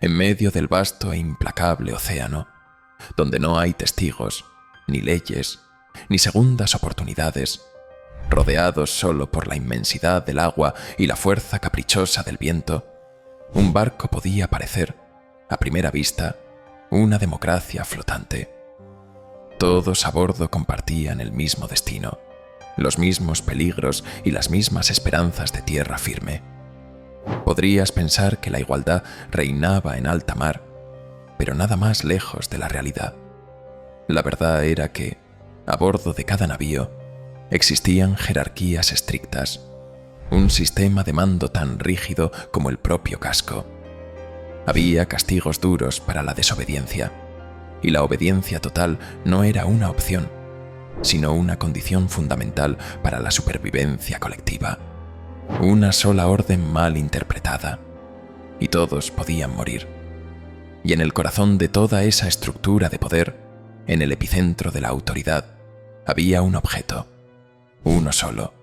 en medio del vasto e implacable océano, donde no hay testigos, ni leyes, ni segundas oportunidades, rodeados solo por la inmensidad del agua y la fuerza caprichosa del viento, un barco podía parecer, a primera vista, una democracia flotante. Todos a bordo compartían el mismo destino, los mismos peligros y las mismas esperanzas de tierra firme. Podrías pensar que la igualdad reinaba en alta mar, pero nada más lejos de la realidad. La verdad era que, a bordo de cada navío, existían jerarquías estrictas, un sistema de mando tan rígido como el propio casco. Había castigos duros para la desobediencia, y la obediencia total no era una opción, sino una condición fundamental para la supervivencia colectiva. Una sola orden mal interpretada, y todos podían morir. Y en el corazón de toda esa estructura de poder, en el epicentro de la autoridad, había un objeto, uno solo,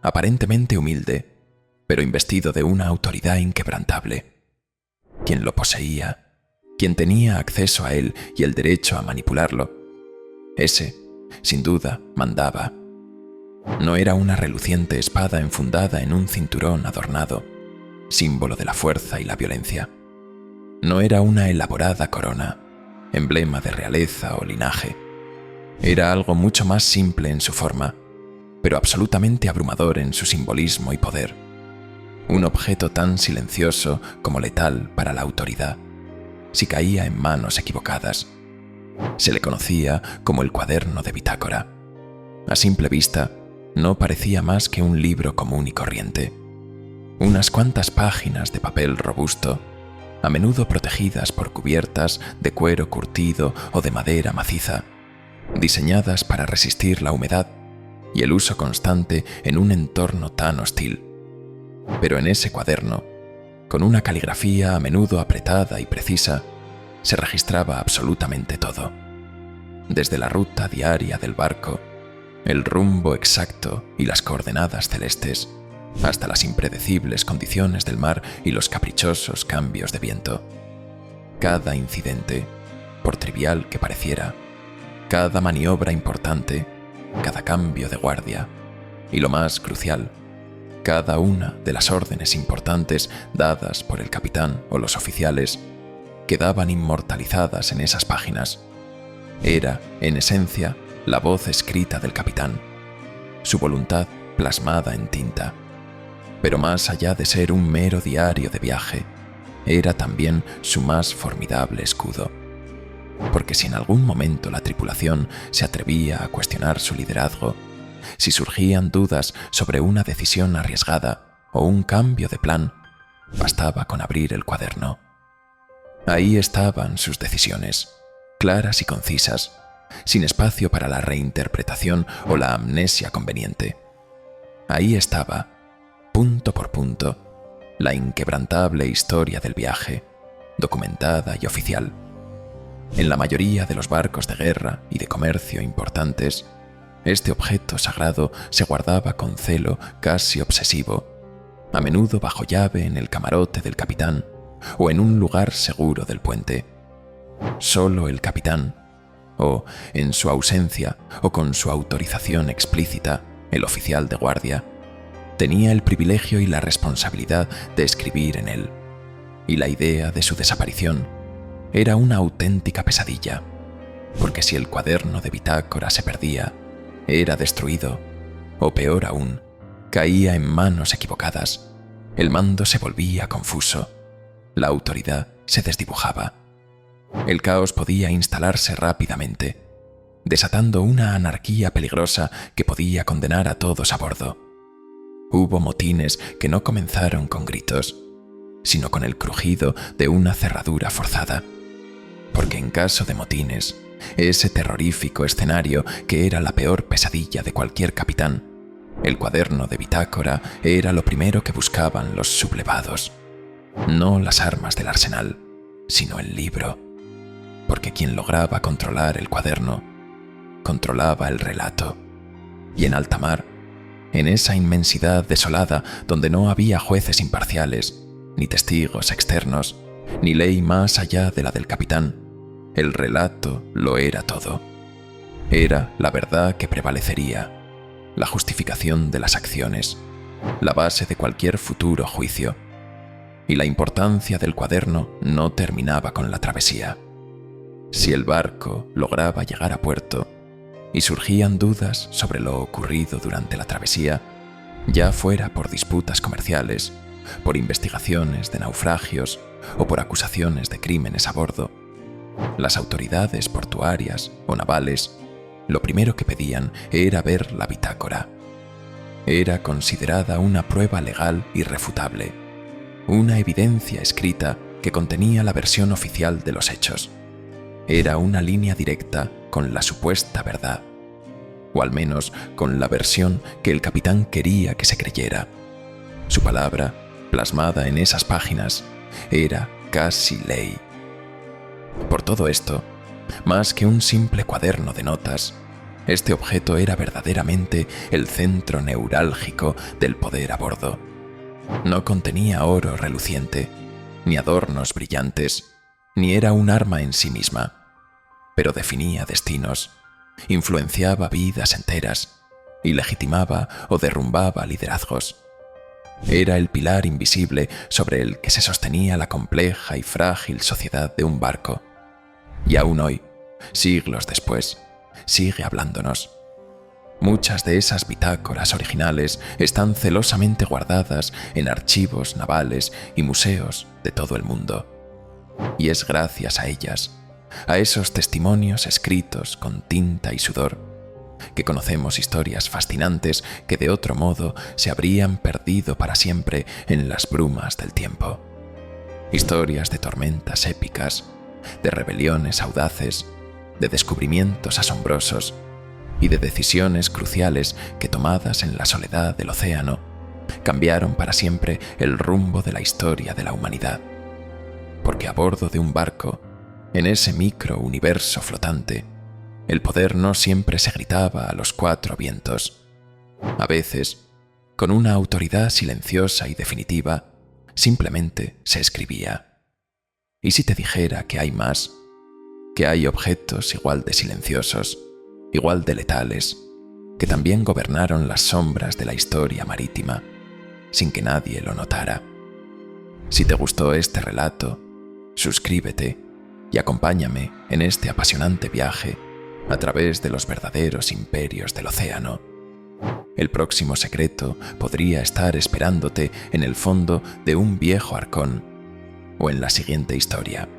aparentemente humilde, pero investido de una autoridad inquebrantable. Quien lo poseía, quien tenía acceso a él y el derecho a manipularlo, ese, sin duda, mandaba. No era una reluciente espada enfundada en un cinturón adornado, símbolo de la fuerza y la violencia. No era una elaborada corona, emblema de realeza o linaje. Era algo mucho más simple en su forma, pero absolutamente abrumador en su simbolismo y poder. Un objeto tan silencioso como letal para la autoridad, si caía en manos equivocadas. Se le conocía como el cuaderno de bitácora. A simple vista, no parecía más que un libro común y corriente. Unas cuantas páginas de papel robusto, a menudo protegidas por cubiertas de cuero curtido o de madera maciza, diseñadas para resistir la humedad y el uso constante en un entorno tan hostil. Pero en ese cuaderno, con una caligrafía a menudo apretada y precisa, se registraba absolutamente todo. Desde la ruta diaria del barco, el rumbo exacto y las coordenadas celestes, hasta las impredecibles condiciones del mar y los caprichosos cambios de viento. Cada incidente, por trivial que pareciera, cada maniobra importante, cada cambio de guardia, y lo más crucial, cada una de las órdenes importantes dadas por el capitán o los oficiales, quedaban inmortalizadas en esas páginas. Era, en esencia, la voz escrita del capitán, su voluntad plasmada en tinta. Pero más allá de ser un mero diario de viaje, era también su más formidable escudo. Porque si en algún momento la tripulación se atrevía a cuestionar su liderazgo, si surgían dudas sobre una decisión arriesgada o un cambio de plan, bastaba con abrir el cuaderno. Ahí estaban sus decisiones, claras y concisas, sin espacio para la reinterpretación o la amnesia conveniente. Ahí estaba, punto por punto, la inquebrantable historia del viaje, documentada y oficial. En la mayoría de los barcos de guerra y de comercio importantes, este objeto sagrado se guardaba con celo casi obsesivo, a menudo bajo llave en el camarote del capitán o en un lugar seguro del puente. Solo el capitán, o, en su ausencia o con su autorización explícita, el oficial de guardia, tenía el privilegio y la responsabilidad de escribir en él, y la idea de su desaparición era una auténtica pesadilla, porque si el cuaderno de bitácora se perdía, era destruido, o peor aún, caía en manos equivocadas, el mando se volvía confuso, la autoridad se desdibujaba. El caos podía instalarse rápidamente, desatando una anarquía peligrosa que podía condenar a todos a bordo. Hubo motines que no comenzaron con gritos, sino con el crujido de una cerradura forzada. Porque en caso de motines, ese terrorífico escenario que era la peor pesadilla de cualquier capitán, el cuaderno de bitácora era lo primero que buscaban los sublevados. No las armas del arsenal, sino el libro. Porque quien lograba controlar el cuaderno, controlaba el relato. Y en alta mar, en esa inmensidad desolada donde no había jueces imparciales, ni testigos externos, ni ley más allá de la del capitán. El relato lo era todo. Era la verdad que prevalecería, la justificación de las acciones, la base de cualquier futuro juicio. Y la importancia del cuaderno no terminaba con la travesía. Si el barco lograba llegar a puerto y surgían dudas sobre lo ocurrido durante la travesía, ya fuera por disputas comerciales, por investigaciones de naufragios o por acusaciones de crímenes a bordo, las autoridades portuarias o navales lo primero que pedían era ver la bitácora. Era considerada una prueba legal irrefutable, una evidencia escrita que contenía la versión oficial de los hechos. Era una línea directa con la supuesta verdad, o al menos con la versión que el capitán quería que se creyera. Su palabra, plasmada en esas páginas, era casi ley. Por todo esto, más que un simple cuaderno de notas, este objeto era verdaderamente el centro neurálgico del poder a bordo. No contenía oro reluciente, ni adornos brillantes, ni era un arma en sí misma, pero definía destinos, influenciaba vidas enteras y legitimaba o derrumbaba liderazgos. Era el pilar invisible sobre el que se sostenía la compleja y frágil sociedad de un barco. Y aún hoy, siglos después, sigue hablándonos. Muchas de esas bitácoras originales están celosamente guardadas en archivos navales y museos de todo el mundo. Y es gracias a ellas, a esos testimonios escritos con tinta y sudor, que conocemos historias fascinantes que de otro modo se habrían perdido para siempre en las brumas del tiempo. Historias de tormentas épicas, de rebeliones audaces, de descubrimientos asombrosos y de decisiones cruciales que, tomadas en la soledad del océano, cambiaron para siempre el rumbo de la historia de la humanidad. Porque a bordo de un barco, en ese micro-universo flotante, el poder no siempre se gritaba a los cuatro vientos. A veces, con una autoridad silenciosa y definitiva, simplemente se escribía. ¿Y si te dijera que hay más? Que hay objetos igual de silenciosos, igual de letales, que también gobernaron las sombras de la historia marítima, sin que nadie lo notara. Si te gustó este relato, suscríbete y acompáñame en este apasionante viaje a través de los verdaderos imperios del océano. El próximo secreto podría estar esperándote en el fondo de un viejo arcón o en la siguiente historia.